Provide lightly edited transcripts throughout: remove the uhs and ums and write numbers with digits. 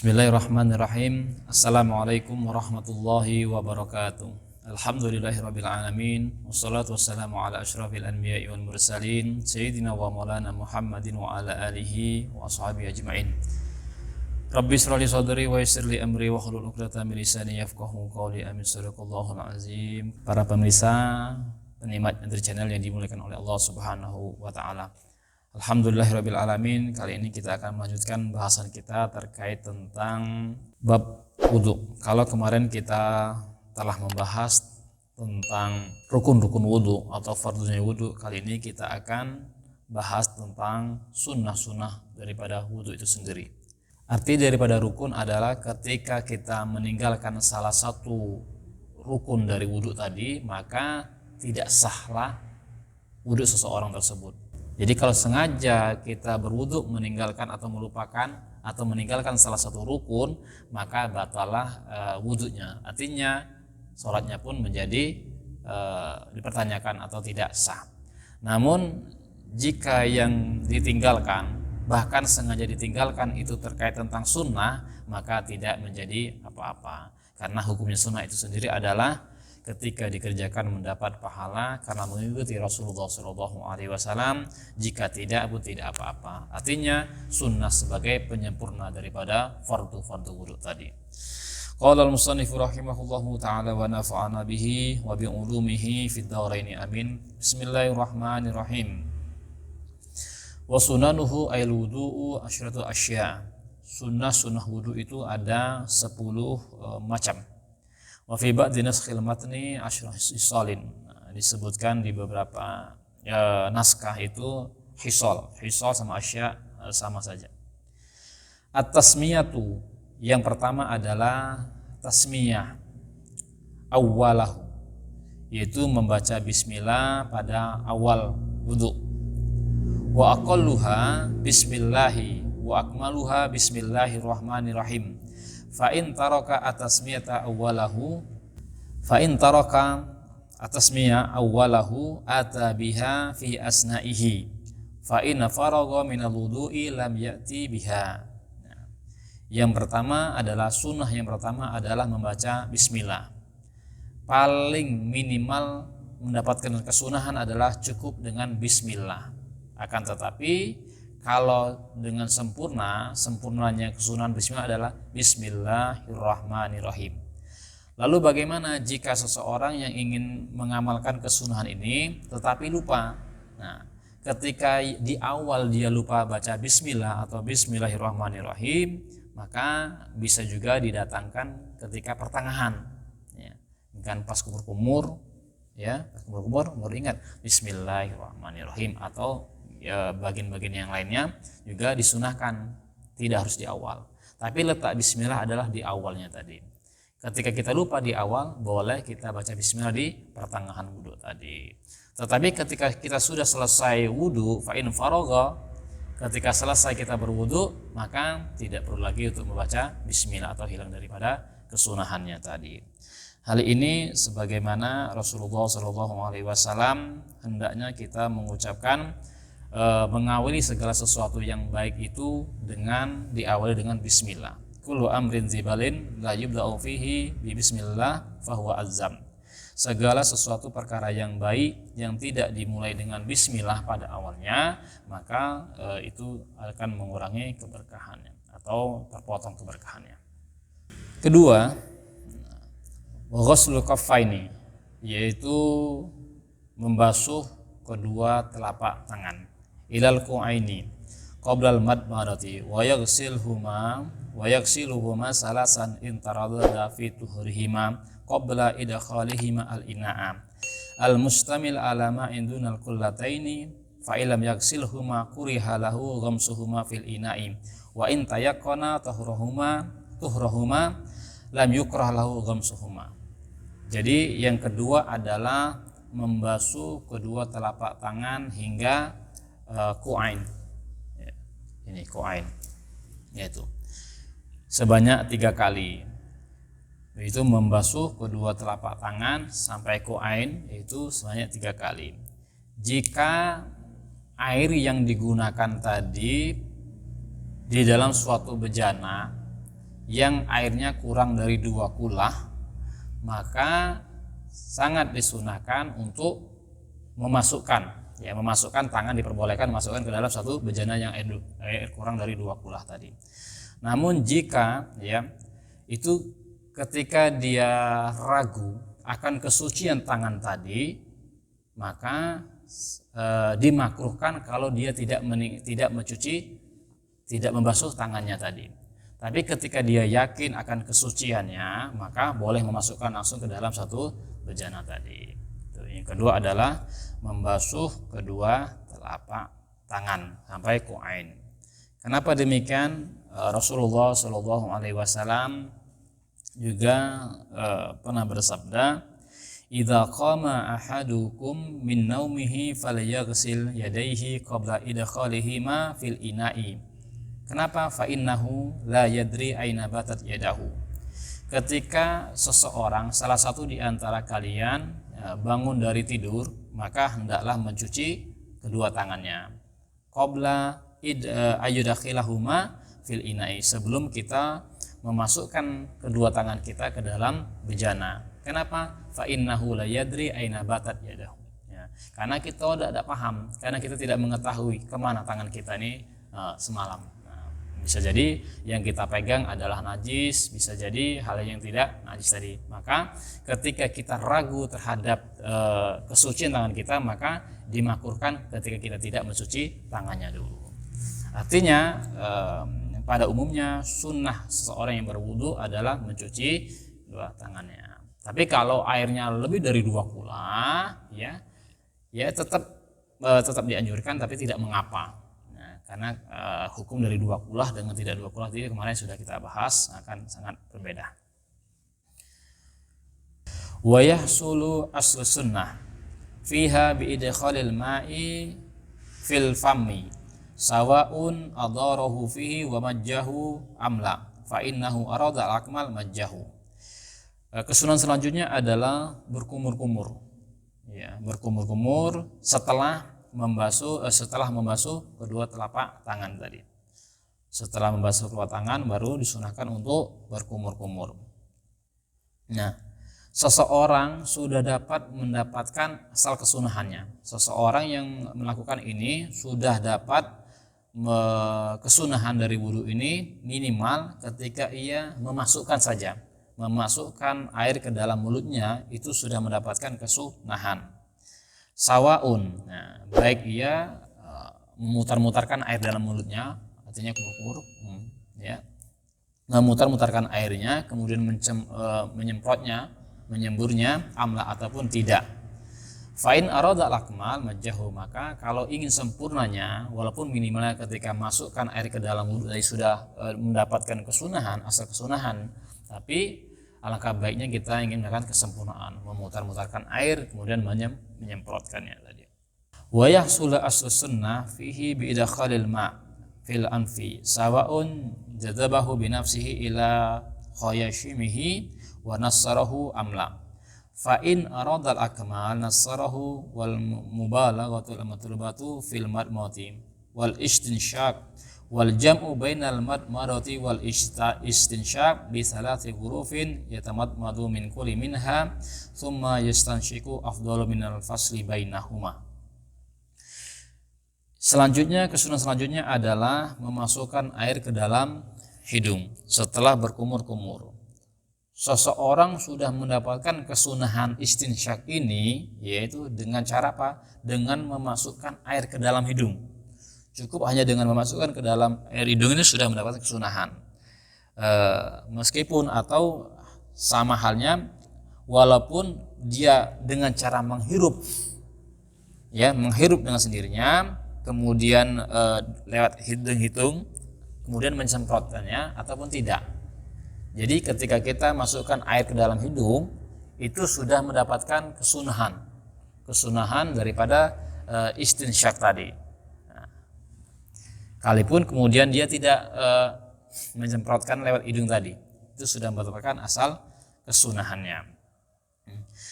Bismillahirrahmanirrahim. Assalamualaikum warahmatullahi wabarakatuh. Alhamdulillahirabbil alamin. Wassalatu wassalamu ala asyrafil anbiya'i wal mursalin sayyidina wa maulana Muhammadin wa ala alihi wa ashabihi ajmain. Rabbi shrah li sadri wa yassir li amri wa hlul 'uqdatam min lisani yafqahu qawli. Amin. Shadaqallahul azim. Para pemirsa, penikmat dari channel yang dimuliakan oleh Allah Subhanahu wa taala. Alhamdulillahirabbil alamin. Kali ini kita akan melanjutkan bahasan kita terkait tentang bab wudu. Kalau kemarin kita telah membahas tentang rukun-rukun wudu atau fardunya wudu, kali ini kita akan bahas tentang sunnah-sunnah daripada wudu itu sendiri. Arti daripada rukun adalah ketika kita meninggalkan salah satu rukun dari wudu tadi, maka tidak sahlah wudu seseorang tersebut. Jadi kalau sengaja kita berwudu meninggalkan atau melupakan atau meninggalkan salah satu rukun, maka batalah wudunya. Artinya sholatnya pun menjadi dipertanyakan atau tidak sah. Namun jika yang ditinggalkan, bahkan sengaja ditinggalkan itu terkait tentang sunnah, maka tidak menjadi apa-apa. Karena hukumnya sunnah itu sendiri adalah ketika dikerjakan mendapat pahala karena mengikuti Rasulullah SAW. Jika tidak pun tidak apa-apa. Artinya sunnah sebagai penyempurna daripada fardu wudu tadi. Qala al-musannif rahimahullahu ta'ala wa nafa'ana bihi wa bi ulumihi fid dharain amin. Bismillahirrahmanirrahim. Wa sunanuhu ayil wudu'u asyratu asya. Sunnah wudu itu ada 10 macam. Wa fi ba'di naskhil matni asyrah hisalin. Disebutkan di beberapa naskah itu hisal sama asya sama saja. At-tasmiyatu, yang pertama adalah tasmiyah awwalahu, yaitu membaca bismillah pada awal wudu. Wa aqalluha bismillahi wa akmaluha bismillahirrahmanirrahim. Fa in taraka atasmiyata awwalahu ata biha fi asna'ihi fa in faragha min al-wudu'i lam ya'ti biha. Yang pertama adalah sunnah yang pertama adalah membaca bismillah. Paling minimal mendapatkan kesunahan adalah cukup dengan bismillah. Akan tetapi kalau dengan sempurnanya kesunahan bismillah adalah bismillahirrahmanirrahim. Lalu bagaimana jika seseorang yang ingin mengamalkan kesunahan ini tetapi lupa? Nah, ketika di awal dia lupa baca bismillah atau bismillahirrahmanirrahim, maka bisa juga didatangkan ketika pertengahan. Ya, kan pas kumur-kumur, ya, pas kumur-kumur ingat bismillahirrahmanirrahim, atau bagian-bagian yang lainnya juga disunahkan, tidak harus di awal. Tapi letak bismillah adalah di awalnya tadi. Ketika kita lupa di awal, boleh kita baca bismillah di pertengahan wudu tadi. Tetapi ketika kita sudah selesai wudu, fa in faragha, ketika selesai kita berwudu, maka tidak perlu lagi untuk membaca bismillah atau hilang daripada kesunahannya tadi. Hal ini sebagaimana Rasulullah SAW hendaknya kita mengucapkan mengawali segala sesuatu yang baik itu dengan diawali dengan bismillah. Kullu amrin zibalin la yubda'u fihi bi bismillah fahuwa azzam. Segala sesuatu perkara yang baik yang tidak dimulai dengan bismillah pada awalnya, maka itu akan mengurangi keberkahannya atau terpotong keberkahannya. Kedua, ghuslul kaffaini, yaitu membasuh kedua telapak tangan. Ilal ku'aini qoblal madmarati wa yaghsiluhuma salasan in taradada fi tuhrihima qabla idkhalihima al-ina'a al-mustamil ala ma'in dunal kullataini fa illam yaghsilhuma kuriha lahu ghamsuhuma fil ina'i wa in tayaqqana tuhrahuma lam yukrah lahu ghamsuhuma. Jadi yang kedua adalah membasuh kedua telapak tangan hingga ku'ain. Ini ku'ain, yaitu sebanyak 3 kali. Itu membasuh kedua telapak tangan sampai ku'ain, itu sebanyak 3 kali. Jika air yang digunakan tadi di dalam suatu bejana yang airnya kurang dari 2 kulah, maka sangat disunahkan untuk memasukkan tangan, diperbolehkan masukkan ke dalam satu bejana yang air kurang dari 2 kulah tadi. Namun jika itu ketika dia ragu akan kesucian tangan tadi, maka dimakruhkan kalau dia tidak mencuci, tidak membasuh tangannya tadi. Tapi ketika dia yakin akan kesuciannya, maka boleh memasukkan langsung ke dalam satu bejana tadi. Yang kedua adalah membasuh kedua telapak tangan sampai ku'ain. Kenapa demikian? Rasulullah Shallallahu Alaihi Wasallam juga pernah bersabda, "Idza qama ahadukum min naumihi falyaghsil yadayhi qabla idkhalihi ma fil ina'i." Kenapa? Fa innahu la yadri aina batat yadahu. Ketika seseorang, salah satu di antara kalian bangun dari tidur, maka hendaklah mencuci kedua tangannya. Qabla ayyudakhilahuma fil ina'i, sebelum kita memasukkan kedua tangan kita ke dalam bejana. Kenapa? Fa innahu la yadri aina batat yadahu. Karena kita tidak paham, karena kita tidak mengetahui kemana tangan kita ini semalam. Bisa jadi yang kita pegang adalah najis, bisa jadi hal yang tidak najis tadi. Maka ketika kita ragu terhadap kesucian tangan kita, maka dimakruhkan ketika kita tidak mencuci tangannya dulu. Artinya pada umumnya sunnah seseorang yang berwudu adalah mencuci dua tangannya. Tapi kalau airnya lebih dari 2 kulah, ya tetap dianjurkan, tapi tidak mengapa. Karena hukum dari 2 kulah dengan tidak 2 kulah tadi kemarin sudah kita bahas akan sangat berbeda. Wa yahsulu aslu sunnah fiha bi idkhalil ma'i fil fammi sawaun adarahu fihi wa majjahu amla fa innahu arada al-akmal majjahu. Kesunahan selanjutnya adalah berkumur-kumur. Berkumur-kumur setelah membasuh kedua telapak tangan tadi. Setelah membasuh kedua tangan baru disunahkan untuk berkumur-kumur. Nah, seseorang sudah dapat mendapatkan asal kesunahannya. Seseorang yang melakukan ini sudah dapat kesunahan dari wudu ini minimal ketika ia memasukkan air ke dalam mulutnya, itu sudah mendapatkan kesunahan. Sawaun, baik ia memutar-mutarkan air dalam mulutnya, artinya kumur-kumur, memutar-mutarkan airnya, kemudian menyemburnya, amla ataupun tidak. Fa'in arada al-akmal majjahu, maka kalau ingin sempurnanya, walaupun minimalnya ketika masukkan air ke dalam mulut tadi sudah mendapatkan kesunahan, asal kesunahan, tapi alangkah baiknya kita ingin melakukan kesempurnaan, memutar-mutarkan air kemudian menyemprotkannya tadi. Wa yahsul aslu sunnah fihi bi idkhalil ma' fil anfi sawaun jadabahu bi nafsihi ila khayashimihi wa nassarahu amla. Fa in arada al-akmal nassarahu wal mubalaghatul matlubatu fil madmati wal istinshaq wal jam'u bainal madmadati wal istinshaq bi 3 hurufin yatamadmadu min kulli minha thumma yastanshiqu afdalu minal fasli bainahuma. Kesunahan selanjutnya adalah memasukkan air ke dalam hidung setelah berkumur-kumur. Seseorang sudah mendapatkan kesunahan istinshaq ini, yaitu dengan cara apa? Dengan memasukkan air ke dalam hidung. Cukup hanya dengan memasukkan ke dalam air hidung ini sudah mendapatkan kesunahan. Meskipun atau sama halnya, walaupun dia dengan cara menghirup dengan sendirinya, kemudian lewat hidung kemudian mensemprotkannya ataupun tidak. Jadi ketika kita masukkan air ke dalam hidung, itu sudah mendapatkan kesunahan daripada istinshaq tadi. Kalaupun kemudian dia tidak mensemprotkan lewat hidung tadi, itu sudah mendapatkan asal kesunahannya.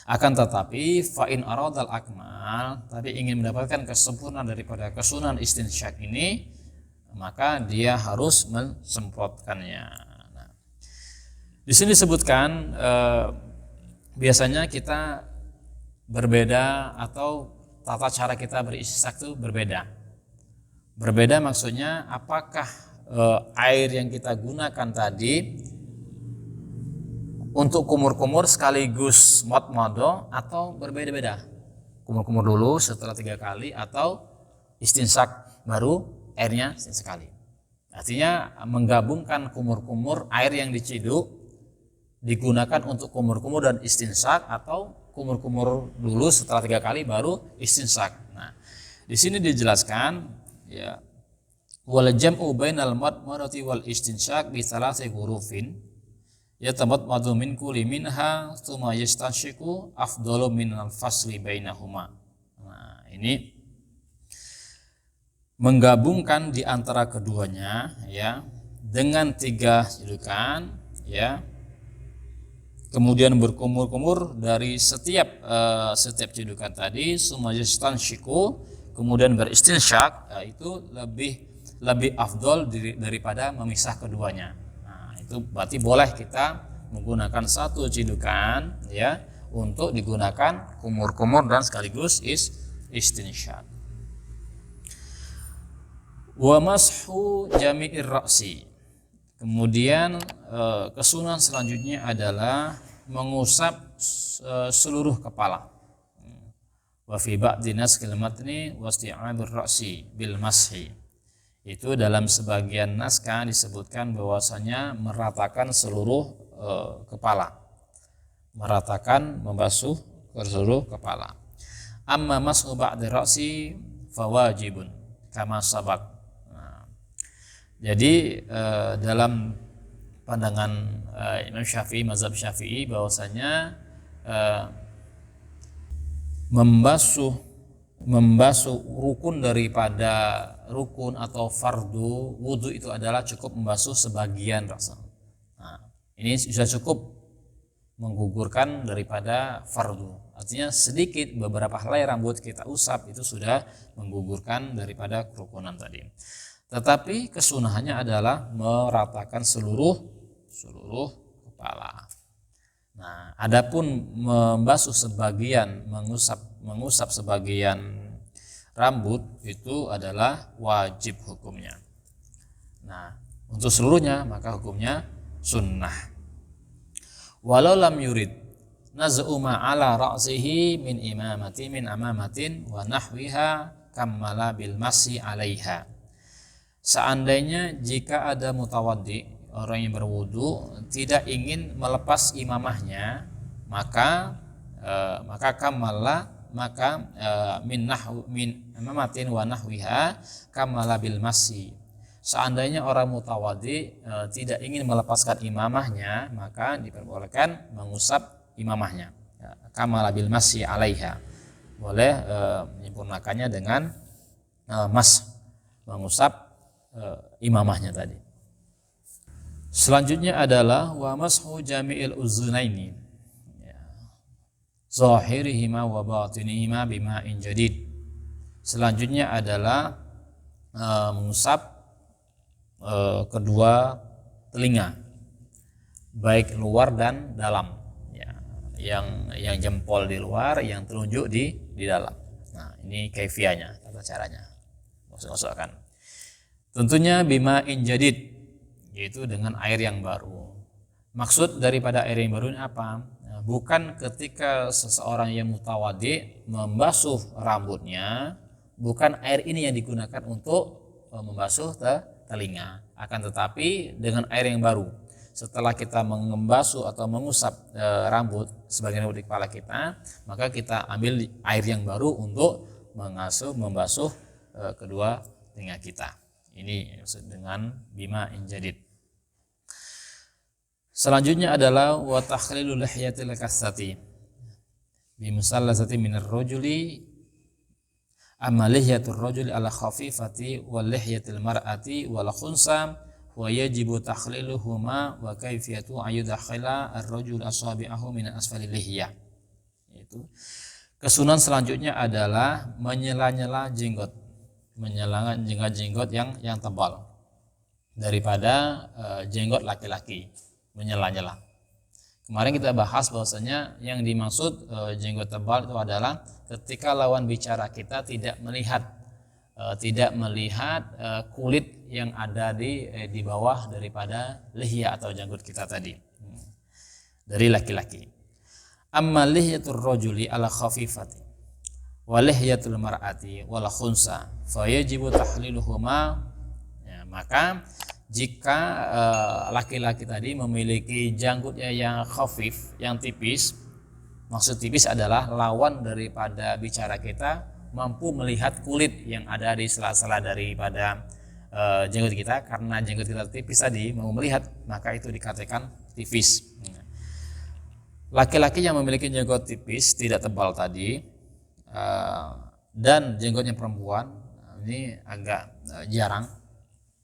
Akan tetapi fa'in aradal akmal, tapi ingin mendapatkan kesempurnaan daripada kesunahan istinshaq ini, maka dia harus mensemprotkannya. Di sini disebutkan biasanya kita berbeda atau tata cara kita beristinsak itu berbeda. Berbeda maksudnya apakah air yang kita gunakan tadi untuk kumur-kumur sekaligus madmadah atau berbeda-beda. Kumur-kumur dulu setelah 3 kali atau istinsak baru airnya sekali. Artinya menggabungkan kumur-kumur air yang diciduk digunakan untuk kumur-kumur dan istinsak atau kumur-kumur dulu setelah 3 kali baru istinsak. Nah, di sini dijelaskan ya wal jam'u bainal madmadati wal istinsak bi thalathi hurufin yatamadmadu min kulli minha tsumma yastanshiku afdalu min al-fasli bainahuma. Nah, ini menggabungkan di antara keduanya ya dengan 3 cidukan ya. Kemudian berkumur-kumur dari setiap cidukan tadi, sumajistan syiku, kemudian beristinsyak, itu lebih afdol daripada memisah keduanya. Nah, itu berarti boleh kita menggunakan 1 cidukan ya untuk digunakan kumur-kumur dan sekaligus istinsyak. Wa mashu jami'ir ra'si. Kemudian kesunahan selanjutnya adalah mengusap seluruh kepala. Wa fi ba'di naskil matni wasti'abir ra'si bil mashi. Itu dalam sebagian naskah disebutkan bahwasanya meratakan seluruh kepala. Meratakan membasuh seluruh kepala. Amma mashu ba'di ra'si fawajibun kama sabaq. Jadi dalam pandangan Imam Syafi'i, mazhab Syafi'i bahwasanya membasuh rukun daripada rukun atau fardu wudu itu adalah cukup membasuh sebagian rasa. Nah, ini sudah cukup menggugurkan daripada fardu. Artinya sedikit beberapa helai rambut kita usap itu sudah menggugurkan daripada kerukunan tadi. Tetapi kesunahannya adalah meratakan seluruh kepala. Nah, adapun membasuh sebagian, mengusap sebagian rambut itu adalah wajib hukumnya. Nah, untuk seluruhnya maka hukumnya sunnah. Walau lam yurid naz'u ma'ala ra'sihi min amamatin wa nahwiha kammala bil masi 'alaiha. Seandainya jika ada mutawaddi, orang yang berwudu tidak ingin melepas imamahnya, maka min amamatin wa nahwiha kamala bil masi. Seandainya orang mutawaddi tidak ingin melepaskan imamahnya, maka diperbolehkan mengusap imamahnya. Kamala bil masi 'alaiha. Boleh menyempurnakannya dengan mas, mengusap imamahnya tadi. Selanjutnya adalah wa mashu jami'il uzunaini zahirihima wa batinihima bima'in jadid. Selanjutnya adalah mengusap kedua telinga baik luar dan dalam ya, yang jempol di luar, yang telunjuk di dalam. Nah, ini kaifiahnya, tata caranya gosok-gosokkan. Tentunya bima'in jadid, yaitu dengan air yang baru. Maksud daripada air yang baru ini apa? Nah, bukan ketika seseorang yang mutawaddi membasuh rambutnya, bukan air ini yang digunakan untuk membasuh telinga, akan tetapi dengan air yang baru. Setelah kita membasuh atau mengusap rambut sebagian rambut di kepala kita, maka kita ambil air yang baru untuk membasuh kedua telinga kita. Ini dengan bima'in jadid. Selanjutnya adalah wa takhlilu lihyatil kassati bi musallasati minar rajuli amma lihyatur rajuli ala khafifati wal lihyatil mar'ati wal khunsa wa yajibu takhliluhuma wa kaifiyatu ayudakhila ar-rajul asabi'ahu min asfali lihyah. Itu kesunahan selanjutnya adalah menyela-nyela jenggot, jenggot yang tebal daripada jenggot laki-laki, menyela-nyela. Kemarin kita bahas bahwasanya yang dimaksud jenggot tebal itu adalah ketika lawan bicara kita tidak melihat kulit yang ada di bawah daripada lihya atau janggut kita tadi dari laki-laki. Amma lihyatur rajuli ala khafifati wa lihyatul mar'ati wala khunsa fa yajibu tahliluhuma. Ya, maka jika laki-laki tadi memiliki janggutnya yang khafif, yang tipis, maksud tipis adalah lawan daripada bicara kita mampu melihat kulit yang ada di sela-sela daripada janggut kita, karena janggut kita tipis tadi mau melihat, maka itu dikatakan tipis. Laki-laki yang memiliki janggut tipis tidak tebal tadi dan janggutnya perempuan ini agak jarang.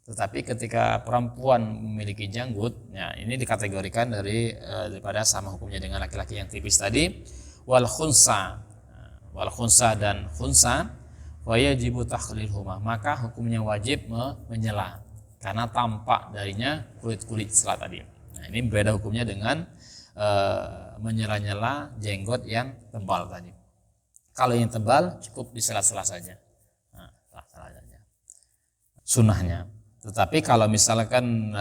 Tetapi ketika perempuan memiliki janggut, ya ini dikategorikan daripada sama hukumnya dengan laki-laki yang tipis tadi. Wal khunsa dan khunsa wa yajibu takhlilhuma, maka hukumnya wajib menyela karena tampak darinya kulit-kulit sela tadi. Nah, ini beda hukumnya dengan menyela-nyela jenggot yang tebal tadi. Kalau yang tebal cukup di sela-sela saja. Nah, sela-sela saja. Sunnahnya. Tetapi kalau misalkan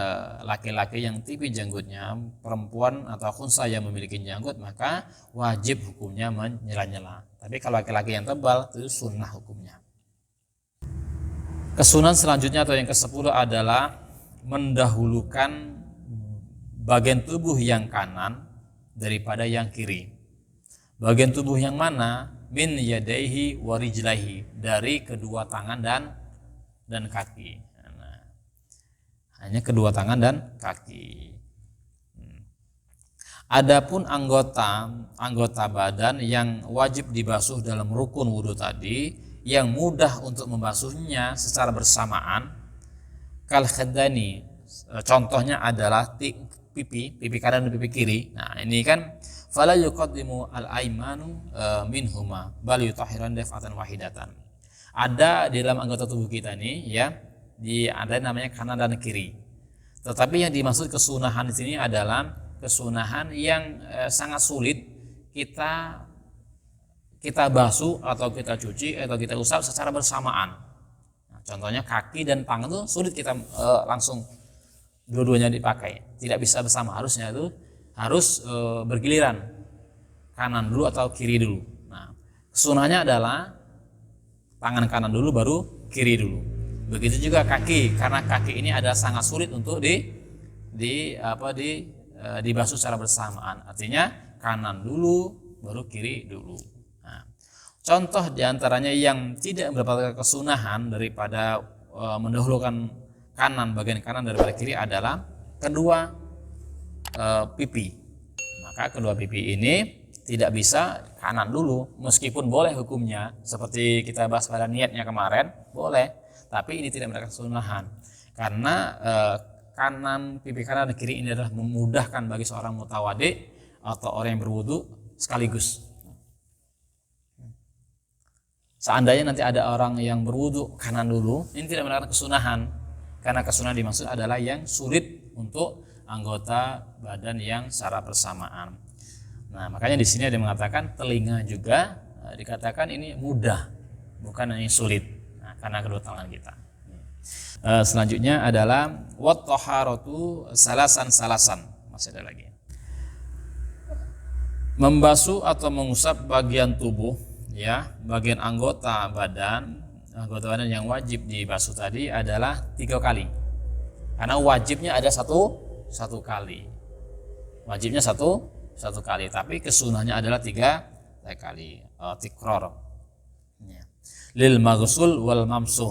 laki-laki yang tipis janggutnya, perempuan atau khunsa yang memiliki janggut, maka wajib hukumnya menyela-nyela. Tapi kalau laki-laki yang tebal itu sunnah hukumnya. Kesunahan selanjutnya atau yang ke-10 adalah mendahulukan bagian tubuh yang kanan daripada yang kiri. Bagian tubuh yang mana? Min yadaihi wa rijlaihi, dari kedua tangan dan kaki. Hanya kedua tangan dan kaki. Adapun anggota badan yang wajib dibasuh dalam rukun wudhu tadi, yang mudah untuk membasuhnya secara bersamaan, kal khadani, contohnya adalah pipi kanan dan pipi kiri. Nah, ini kan fala yuqaddimu al-aimanu minhuma bal yutahhiran daf'atan wahidatan. Ada di dalam anggota tubuh kita nih ya, ada namanya kanan dan kiri. Tetapi yang dimaksud kesunahan di sini adalah kesunahan yang sangat sulit kita basuh atau kita cuci atau kita usap secara bersamaan. Nah, contohnya kaki dan tangan itu sulit kita langsung dua-duanya dipakai. Tidak bisa bersama, harusnya itu harus bergiliran, kanan dulu atau kiri dulu. Nah, kesunahannya adalah tangan kanan dulu baru kiri dulu. Begitu juga kaki, karena kaki ini adalah sangat sulit untuk dibasuh secara bersamaan. Artinya kanan dulu baru kiri dulu. Nah, contoh diantaranya yang tidak mendapatkan kesunahan daripada mendahulukan bagian kanan daripada kiri adalah kedua pipi. Maka kedua pipi ini tidak bisa kanan dulu, meskipun boleh hukumnya seperti kita bahas pada niatnya kemarin, boleh. Tapi ini tidak mendapatkan kesunahan karena pipi kanan dan kiri ini adalah memudahkan bagi seorang mutawaddi atau orang yang berwudu sekaligus. Seandainya nanti ada orang yang berwudu kanan dulu, ini tidak mendapatkan kesunahan karena kesunahan dimaksud adalah yang sulit untuk anggota badan yang secara bersamaan. Nah, makanya di sini ada mengatakan telinga juga dikatakan ini mudah, bukan hanya sulit. Karena kedua tangan kita. Selanjutnya adalah wat taharatu salasan. Masih ada lagi. Membasuh atau mengusap bagian tubuh, ya, bagian anggota badan yang wajib dibasuh tadi adalah 3 kali. Karena wajibnya ada satu kali. Wajibnya satu kali, tapi kesunahnya adalah 3 kali. Tikror. Lil maghsul wal mamsuh,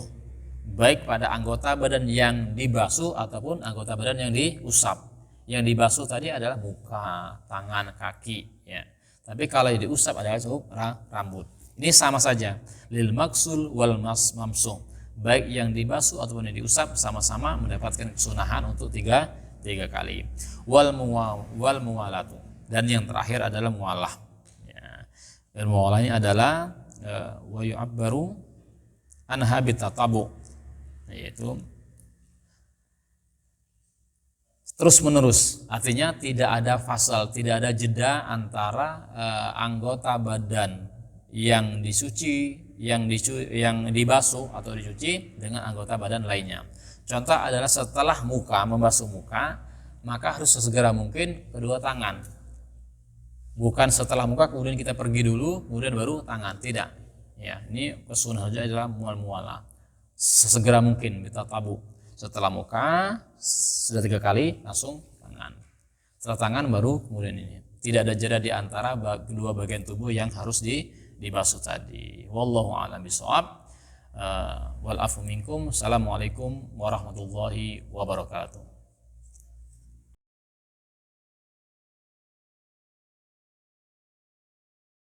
baik pada anggota badan yang dibasuh ataupun anggota badan yang diusap. Yang dibasuh tadi adalah muka, tangan, kaki, ya. Tapi kalau yang diusap adalah cukup rambut. Ini sama saja, lil maghsul wal mamsuh, baik yang dibasuh ataupun yang diusap sama-sama mendapatkan kesunahan untuk tiga kali. Wal muwalatu, dan yang terakhir adalah muwalah. Ya. Dan muwalahnya adalah wa yu'abbaru anha bitatabu, yaitu terus menerus, artinya tidak ada fasal, tidak ada jeda antara anggota badan yang disuci, yang dibasuh atau dicuci dengan anggota badan lainnya. Contoh adalah setelah muka, membasuh muka, maka harus sesegera mungkin kedua tangan. Bukan setelah muka kemudian kita pergi dulu, kemudian baru tangan, tidak. Ya, ini kesunahan adalah mual-mualah. Sesegera mungkin kita tabu. Setelah muka sudah 3 kali langsung tangan. Setelah tangan baru kemudian ini. Tidak ada jeda di antara kedua bagian tubuh yang harus dibasuh tadi. Wallahu a'lam bishawab. Wal afu minkum. Assalamualaikum warahmatullahi wabarakatuh.